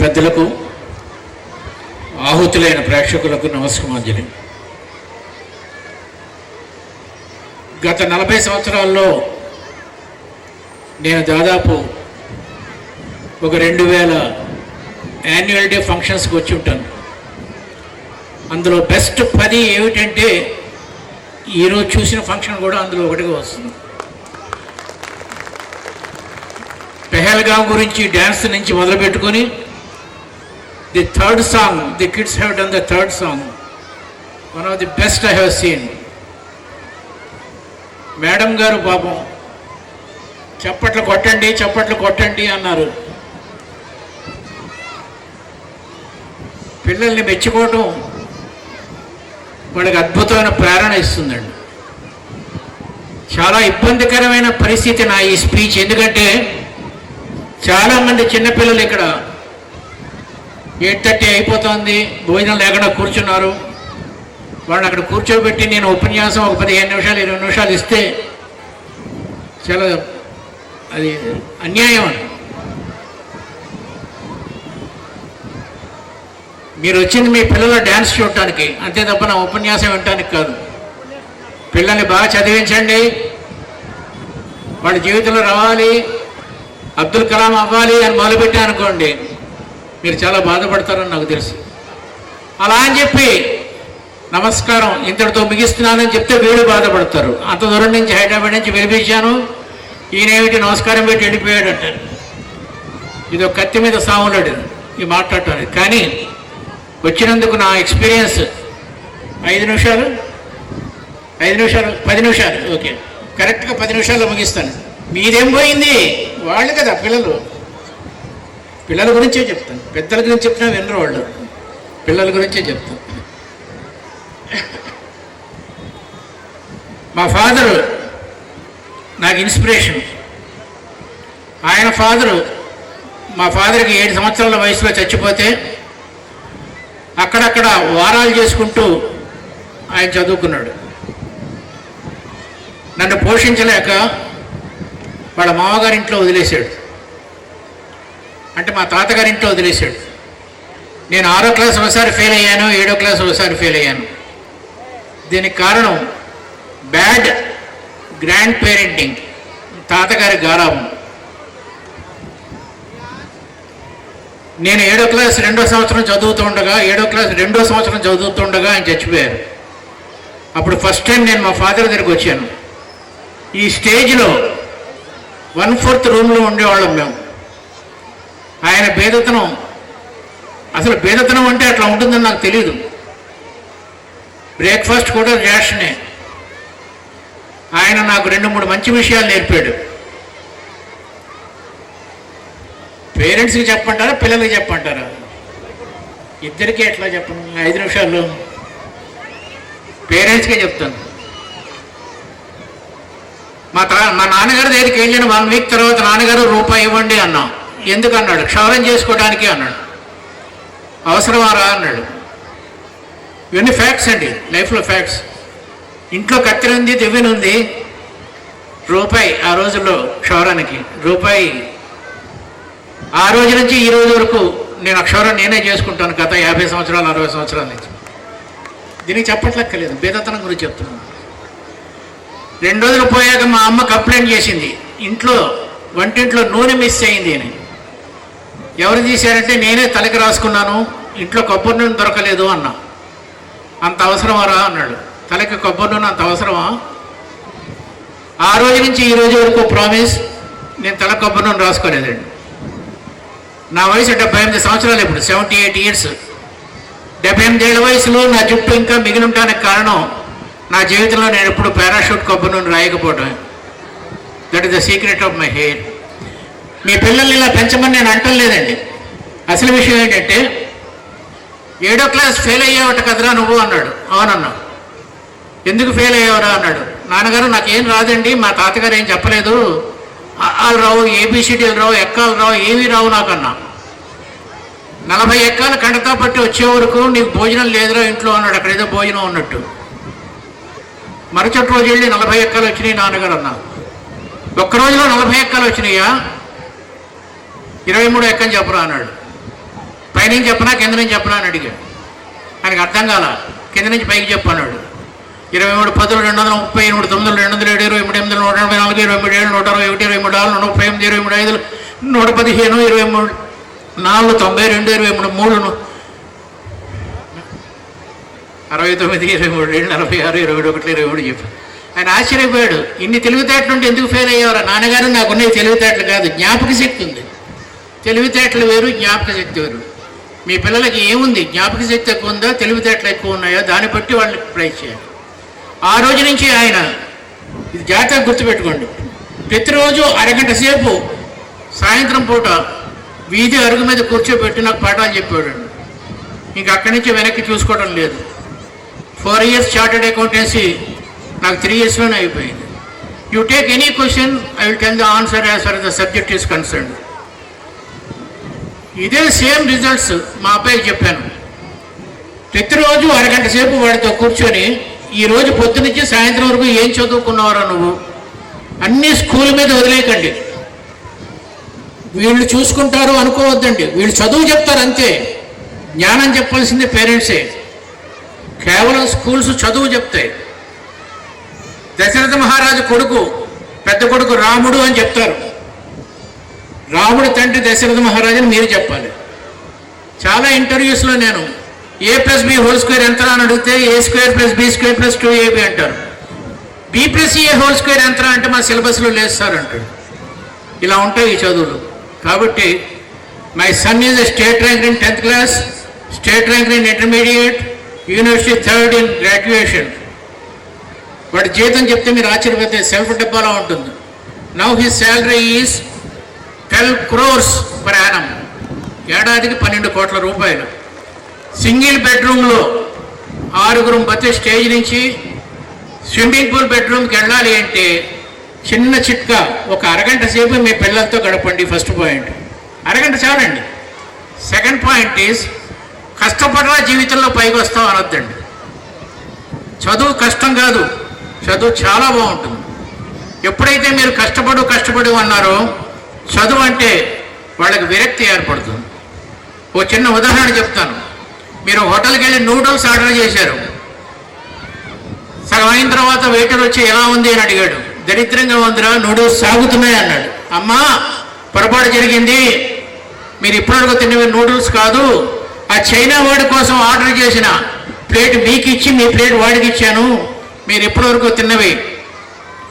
పెద్దలకు, ఆహుతులైన ప్రేక్షకులకు నమస్కారాంజలి. గత 40 సంవత్సరాల్లో నేను దాదాపు ఒక 2000 యాన్యువల్ డే ఫంక్షన్స్కి వచ్చి ఉంటాను. అందులో బెస్ట్ 10 ఏమిటంటే ఈరోజు చూసిన ఫంక్షన్ కూడా అందులో ఒకటిగా వస్తుంది. పెహల్గామ్ గురించి డ్యాన్స్ నుంచి మొదలుపెట్టుకొని the third song, the kids have done the third song, one of the best I have seen. Madam గారు పాపం చప్పట్లు కొట్టండి అన్నారు. పిల్లల్ని మెచ్చుకోవటం వాళ్ళకి అద్భుతమైన ప్రేరణ ఇస్తుందండి. చాలా ఇబ్బందికరమైన పరిస్థితి నా ఈ స్పీచ్, ఎందుకంటే చాలామంది చిన్నపిల్లలు ఇక్కడ 8:30 అయిపోతుంది, భోజనం లేకుండా కూర్చున్నారు. వాళ్ళని అక్కడ కూర్చోబెట్టి నేను ఉపన్యాసం ఒక 15 నిమిషాలు 20 నిమిషాలు ఇస్తే చాలా అది అన్యాయం అని. మీరు వచ్చింది మీ పిల్లల డ్యాన్స్ చూడటానికి, అంతే తప్ప నా ఉపన్యాసం వినటానికి కాదు. పిల్లల్ని బాగా చదివించండి, వాళ్ళ జీవితంలో రావాలి, అబ్దుల్ కలాం అవ్వాలి అని మొదలుపెట్టా అనుకోండి, మీరు చాలా బాధపడతారని నాకు తెలుసు. అలా అని చెప్పి నమస్కారం ఇంతటితో ముగిస్తున్నానని చెప్తే వీళ్ళు బాధపడతారు. అంత దూరం నుంచి హైదరాబాద్ నుంచి వినిపించాను, ఈయనేమిటి నమస్కారం పెట్టి వెళ్ళిపోయాడు అంటారు. ఇది ఒక కత్తి మీద సాములాడు ఈ మాట్లాడటానికి. కానీ వచ్చినందుకు నా ఎక్స్పీరియన్స్ 5 నిమిషాలు 10 నిమిషాలు ఓకే, కరెక్ట్గా 10 నిమిషాల్లో ముగిస్తాను. మీదేం పోయింది? వాళ్ళు కదా పిల్లల గురించే చెప్తాను. పెద్దల గురించి చెప్పినా వినరు వాళ్ళు, పిల్లల గురించే చెప్తాను. మా ఫాదరు నాకు ఇన్స్పిరేషన్. ఆయన మా ఫాదర్కి 7 సంవత్సరాల వయసులో చచ్చిపోతే అక్కడక్కడ వారాలు చేసుకుంటూ ఆయన చదువుకున్నాడు. నన్ను పోషించలేక వాళ్ళ మామగారింట్లో వదిలేశాడు, అంటే మా తాతగారింట్లో వదిలేశాడు. నేను 6వ క్లాస్ ఒకసారి ఫెయిల్ అయ్యాను, 7వ క్లాస్ ఒకసారి ఫెయిల్ అయ్యాను. దీనికి కారణం బ్యాడ్ గ్రాండ్ పేరెంటింగ్, తాతగారి గారాబం. నేను 7వ క్లాస్ 2వ సంవత్సరం చదువుతుండగా ఆయన చచ్చిపోయారు. అప్పుడు ఫస్ట్ టైం నేను మా ఫాదర్ దగ్గరికి వచ్చాను. ఈ స్టేజ్లో 1/4 రూమ్లో ఉండేవాళ్ళం మేము. ఆయన బేదతనం, అసలు బేదతనం అంటే అట్లా ఉంటుందని నాకు తెలియదు. బ్రేక్ఫాస్ట్ కూడా రేషనే. ఆయన నాకు 2-3 మంచి విషయాలు నేర్పాడు. పేరెంట్స్కి చెప్పంటారా, పిల్లలకి చెప్పంటారా? ఇద్దరికీ ఎట్లా చెప్పను? 5 నిమిషాల్లో పేరెంట్స్కే చెప్తాను. మా నాన్నగారి దగ్గరికి వెళ్ళిన 1 వీక్ తర్వాత నాన్నగారు రూపాయి ఇవ్వండి అన్నాం. ఎందుకు అన్నాడు? క్షౌరం చేసుకోవడానికి అన్నాడు. అవసరమారా అన్నాడు. ఇవన్నీ ఫ్యాక్ట్స్ అండి, లైఫ్లో ఫ్యాక్ట్స్. ఇంట్లో కత్తిరి ఉంది, దివ్వెన ఉంది, రూపాయి ఆ రోజుల్లో క్షౌరానికి రూపాయి. ఆ రోజు నుంచి ఈ రోజు వరకు నేను అక్షరం నేనే చేసుకుంటాను, గత 50 సంవత్సరాలు 60 సంవత్సరాల నుంచి. దీనికి చెప్పట్లక్కర్లేదు, బేదతనం గురించి చెప్తున్నాను. 2 రోజులు పోయాక మా అమ్మ కంప్లైంట్ చేసింది, వంటింట్లో నూనె మిస్ అయింది అని. ఎవరు తీశారంటే నేనే తలకి రాసుకున్నాను, ఇంట్లో కొబ్బరి నూనె దొరకలేదు అన్నా. అంత అవసరమారా అన్నాడు. తలకి కొబ్బరి నూనె అంత అవసరమా? ఆ రోజు నుంచి ఈ రోజు వరకు ప్రామిస్, నేను తల కొబ్బరి నూనె రాసుకోలేదండి. నా వయసు 78 సంవత్సరాలు, ఇప్పుడు 78 ఇయర్స్. 78 ఏళ్ల వయసులో నా జుట్టు ఇంకా మిగిలి ఉండడానికి కారణం నా జీవితంలో నేను ఎప్పుడు పారాషూట్ కొబ్బరి నూనె రాయకపోవడం. That is the secret of my hair. మీ పిల్లల్ని ఇలా పెంచమని నేను అంటం లేదండి. అసలు విషయం ఏంటంటే 7వ క్లాస్ ఫెయిల్ అయ్యావట కదరా నువ్వు అన్నాడు. అవునన్నా. ఎందుకు ఫెయిల్ అయ్యావరా అన్నాడు. నాన్నగారు నాకేం రాదండి, మా తాతగారు ఏం చెప్పలేదు, ఆలు రావు, ఏబిసిడీలు రావు, ఎక్కాలు రావు, ఏమీ రావు నాకన్నా. 40 ఎక్కాలు కండతా పట్టి వచ్చే వరకు నీకు భోజనం లేదురా ఇంట్లో అన్నాడు. అక్కడ ఏదో భోజనం ఉన్నట్టు. మరుసటి రోజు వెళ్ళి 40 ఎక్కాలు వచ్చినాయి నాన్నగారు అన్నా. ఒక్కరోజులో 40 ఎక్కాలు వచ్చినాయా? 23 ఎక్కని చెప్పరా అన్నాడు. పైనుంచి చెప్పనా కింద నుంచి చెప్పనా అని అడిగాడు. ఆయనకు అర్థం కాల. కింద నుంచి పైకి చెప్పు అన్నాడు. 23 10 230 3 9 207 23 8 184 27 161 23 138 23 115 115 23 4 92 23 69 23 46 21 23 చెప్పాను. ఆయన ఆశ్చర్యపోయాడు. ఇన్ని తెలివితేటలు ఉంటే ఎందుకు ఫెయిల్ అయ్యేవారా? నాన్నగారు నాకున్న తెలివితేటలు కాదు, జ్ఞాపక శక్తి ఉంది. తెలివితేటలు వేరు, జ్ఞాపక శక్తి వేరు. మీ పిల్లలకి ఏముంది? జ్ఞాపక శక్తి ఎక్కువ ఉందా, తెలివితేటలు ఎక్కువ ఉన్నాయో దాన్ని బట్టి వాళ్ళని ప్రైజ్ చేయాలి. ఆ రోజు నుంచి ఆయన ఇది జాగ్రత్తగా గుర్తుపెట్టుకోండి, ప్రతిరోజు అరగంట సేపు సాయంత్రం పూట వీధి అరుగు మీద కూర్చోబెట్టి నాకు పాఠాలు చెప్పాడు. ఇంక అక్కడి నుంచి వెనక్కి చూసుకోవడం లేదు. 4 years చార్టెడ్ అకౌంటెన్సీ నాకు 3 yearsలోనే అయిపోయింది. You take any question, I will tell the answer as for the subject is concern. ఇదే సేమ్ రిజల్ట్స్ మా అబ్బాయికి చెప్పాను. ప్రతిరోజు అరగంట సేపు వాడితో కూర్చొని ఈరోజు పొద్దునుంచి సాయంత్రం వరకు ఏం చదువుకున్నావురా నువ్వు, అన్నీ స్కూల్ మీద వదిలేయకండి. వీళ్ళు చూసుకుంటారు అనుకోవద్దండి, వీళ్ళు చదువు చెప్తారు అంతే. జ్ఞానం చెప్పాల్సింది పేరెంట్సే. కేవలం స్కూల్స్ చదువు చెప్తాయి. దశరథ మహారాజు కొడుకు, పెద్ద కొడుకు రాముడు అని చెప్తారు. రాముడు తండ్రి దశరథ మహారాజు అని మీరు చెప్పాలి. చాలా ఇంటర్వ్యూస్లో నేను a+b² ఎంత అని అడిగితే a²+b² + 2ab అంటారు. b+a² ఎంత అంటే మా సిలబస్లో లేదు సార్ అంటాడు. ఇలా ఉంటాయి ఈ చదువులు. కాబట్టి my son is state rank in 10th class, state rank in intermediate, university 3rd in graduation. వాడి జీతం చెప్తే మీరు ఆశ్చర్యపోతే సెల్ఫ్ డబ్బాలా ఉంటుంది. Now his salary is 12 crores per annum. ఏడాదికి 12 కోట్ల రూపాయలు. సింగిల్ బెడ్రూమ్లో 6 బతి స్టేజ్ నుంచి స్విమ్మింగ్ పూల్ బెడ్రూమ్కి వెళ్ళాలి అంటే చిన్న చిట్కా, ఒక అరగంట సేపు మీ పిల్లలతో గడపండి. ఫస్ట్ పాయింట్, అరగంట చాలండి. సెకండ్ పాయింట్ ఈజ్ కష్టపడరా జీవితంలో పైకి వస్తాం అనొద్దండి. చదువు కష్టం కాదు, చదువు చాలా బాగుంటుంది. ఎప్పుడైతే మీరు కష్టపడు అన్నారో చదువు అంటే వాళ్ళకి విరక్తి ఏర్పడుతుంది. ఓ చిన్న ఉదాహరణ చెప్తాను. మీరు హోటల్కి వెళ్ళి నూడిల్స్ ఆర్డర్ చేశారు. సగం అయిన తర్వాత వెయిటర్ వచ్చి ఎలా ఉంది అని అడిగాడు. దరిద్రంగా ఉందిరా, నూడిల్స్ సాగుతున్నాయి అన్నాడు. అమ్మా పొరపాటు జరిగింది, మీరు ఇప్పటివరకు తిన్నవి నూడిల్స్ కాదు, ఆ చైనా వాడి కోసం ఆర్డర్ చేసిన ప్లేట్ మీకు ఇచ్చి మీ ప్లేట్ వాడికి ఇచ్చాను, మీరు ఇప్పటివరకు తిన్నవి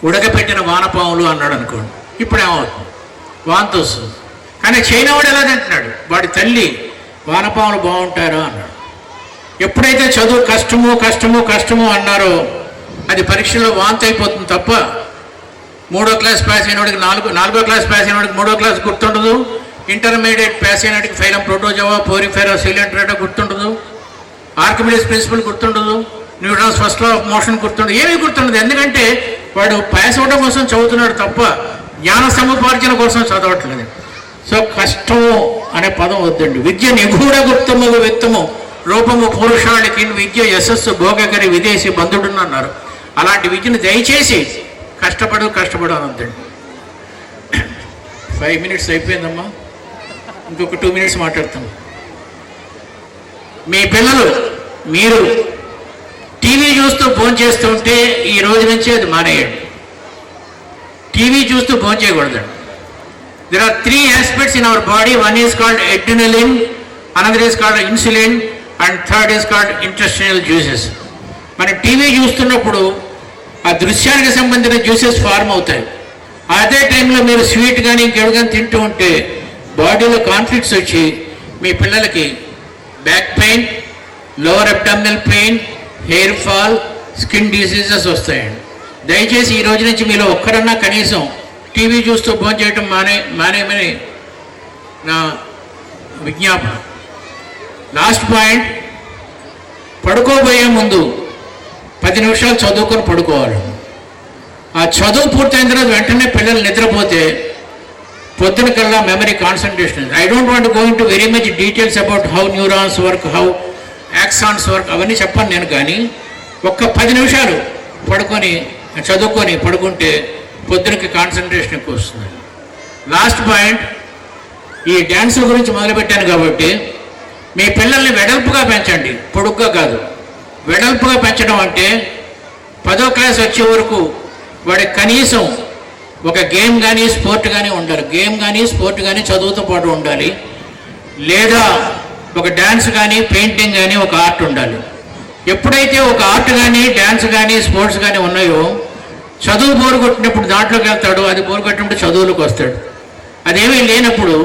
ఉడకపెట్టిన వానపాములు అన్నాడు అనుకోండి. ఇప్పుడేమవుతుంది? వాంతి వస్తుంది. కానీ చైనా వాడు ఎలా తింటున్నాడు? వాడి తల్లి వానపాములు బాగుంటారు అన్నాడు. ఎప్పుడైతే చదువు కష్టము అన్నారో అది పరీక్షలో వాంతి అయిపోతుంది తప్ప 3వ క్లాస్ పాస్ అయినవాడికి 4వ క్లాస్ పాస్ అయినవాడికి 3వ క్లాస్ గుర్తుండదు. ఇంటర్మీడియట్ పాస్ అయినవాడికి ఫైలం ప్రోటోజోవా పోరిఫెరా సిలిండర్ గుర్తుండదు. ఆర్కిమిడిస్ ప్రిన్సిపల్ గుర్తుండదు. Newton's first law of motion గుర్తుండదు. ఏమీ గుర్తుండదు. ఎందుకంటే వాడు పాస్ అవడం కోసం చదువుతున్నాడు తప్ప జ్ఞాన సముపార్జన కోసం చదవట్లేదు. సో కష్టము అనే పదం వద్దండి. విద్య నిగూఢ గుప్తము వ్యక్తము రూపము పురుషాళికి విద్య యశస్సు భోగకరి విదేశీ బంధుడుని అన్నారు. అలాంటి విద్యను దయచేసి కష్టపడు అనొద్దండి. 5 minutes అయిపోయిందమ్మా, ఇంకొక 2 minutes మాట్లాడతాం. మీ పిల్లలు మీరు టీవీ చూస్తూ ఫోన్ చేస్తూ ఉంటే ఈ రోజు నుంచి అది మానేయండి. టీవీ చూస్తూ ఫోన్ చేయకూడదండి. There are 3 aspects in our body. One is called adrenaline, another is called insulin, and third is called intestinal juices. మనం టీవీ చూస్తున్నప్పుడు ఆ దృశ్యానికి సంబంధించిన జ్యూసెస్ ఫార్మ్ అవుతాయి. అదే టైంలో మీరు స్వీట్ కానీ ఇంకెడు కానీ తింటూ ఉంటే బాడీలో కాన్ఫ్లిక్ట్స్ వచ్చి మీ పిల్లలకి back pain, lower abdominal pain, hair fall, skin diseases వస్తాయండి. దయచేసి ఈ రోజు నుంచి మీలో ఒక్కరన్నా కనీసం టీవీ చూస్తూ ఫోన్ చేయటం మానేమని నా విజ్ఞాపన. లాస్ట్ పాయింట్, పడుకోబోయే ముందు 10 నిమిషాలు చదువుకొని పడుకోవాలి. ఆ చదువు పూర్తయిన తర్వాత వెంటనే పిల్లలు నిద్రపోతే పొద్దున కల్లా memory concentration. I don't want go in to very much details about how neurons work, how axons work, అవన్నీ చెప్పాను నేను. కానీ ఒక్క 10 నిమిషాలు చదువుకొని పడుకుంటే పొద్దునకి కాన్సన్ట్రేషన్ ఎక్కువ వస్తుంది. లాస్ట్ పాయింట్, ఈ డ్యాన్సుల గురించి మొదలుపెట్టాను కాబట్టి మీ పిల్లల్ని వెడల్పుగా పెంచండి, పొడుగ్గా కాదు. వెడల్పుగా పెంచడం అంటే 10వ క్లాస్ వచ్చే వరకు వాడికి కనీసం ఒక గేమ్ కానీ స్పోర్ట్ కానీ ఉండాలి. గేమ్ కానీ స్పోర్ట్ కానీ చదువుతో పాటు ఉండాలి. లేదా ఒక డ్యాన్స్ కానీ పెయింటింగ్ కానీ ఒక ఆర్ట్ ఉండాలి. ఎప్పుడైతే ఒక ఆర్ట్ కానీ డ్యాన్స్ కానీ స్పోర్ట్స్ కానీ ఉన్నాయో చదువు బోరు కొట్టినప్పుడు దాంట్లోకి వెళ్తాడు, అది బోరు కొట్టినప్పుడు చదువులకు వస్తాడు. అదేమీ లేనప్పుడు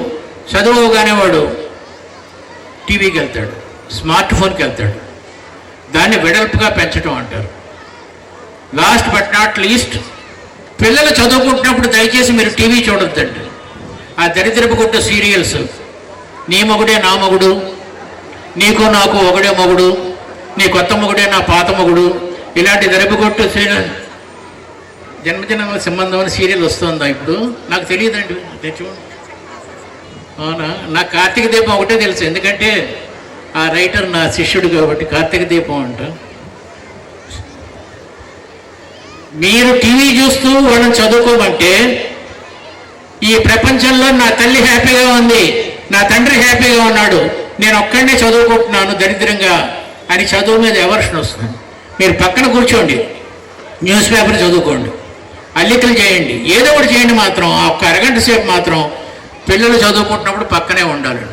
చదువుగానే వాడు టీవీకి వెళ్తాడు, స్మార్ట్ ఫోన్కి వెళ్తాడు. దాన్ని వెడల్పుగా పెంచడం అంటారు. లాస్ట్ బట్ నాట్ లీస్ట్, పిల్లలు చదువుకుంటున్నప్పుడు దయచేసి మీరు టీవీ చూడొద్దండి. ఆ దరిద్రపు గుట్ట సీరియల్స్, నీ మొగుడే నా మొగుడు, నీకు నాకు ఒకడే మొగుడు, నీ కొత్త మొగుడే నా పాత మొగుడు, ఇలాంటి దరిపుకొట్టు సీరియల్. జన్మజన్మల సంబంధం అని సీరియల్ వస్తుందా ఇప్పుడు? నాకు తెలియదండి, తెచ్చుకోండి. అవునా? నాకు కార్తీక దీపం ఒకటే తెలుసు, ఎందుకంటే ఆ రైటర్ నా శిష్యుడు కాబట్టి కార్తీక దీపం అంట. మీరు టీవీ చూస్తూ వాళ్ళని చదువుకోమంటే ఈ ప్రపంచంలో నా తల్లి హ్యాపీగా ఉంది, నా తండ్రి హ్యాపీగా ఉన్నాడు, నేను ఒక్కడనే చదువుకుంటున్నాను దరిద్రంగా అని చదువు మీద ఎవర్షన్ వస్తుంది. మీరు పక్కన కూర్చోండి, న్యూస్ పేపర్ చదువుకోండి, అల్లికలు చేయండి, ఏదో ఒకటి చేయండి. మాత్రం ఆ ఒక్క అరగంట సేపు మాత్రం పిల్లలు చదువుకుంటున్నప్పుడు పక్కనే ఉండాలి.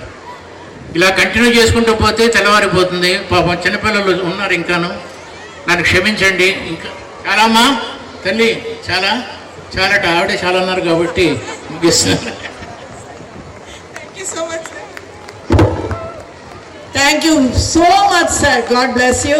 ఇలా కంటిన్యూ చేసుకుంటూ పోతే తెల్లవారిపోతుంది. పాపం చిన్నపిల్లలు ఉన్నారు ఇంకాను, నన్ను క్షమించండి. ఇంకా చాలా అమ్మా తల్లి, చాలా చాలాట ఆవిడే చాలా అన్నారు కాబట్టి ముగిస్తున్నారు. Thank you so much, sir. God bless you.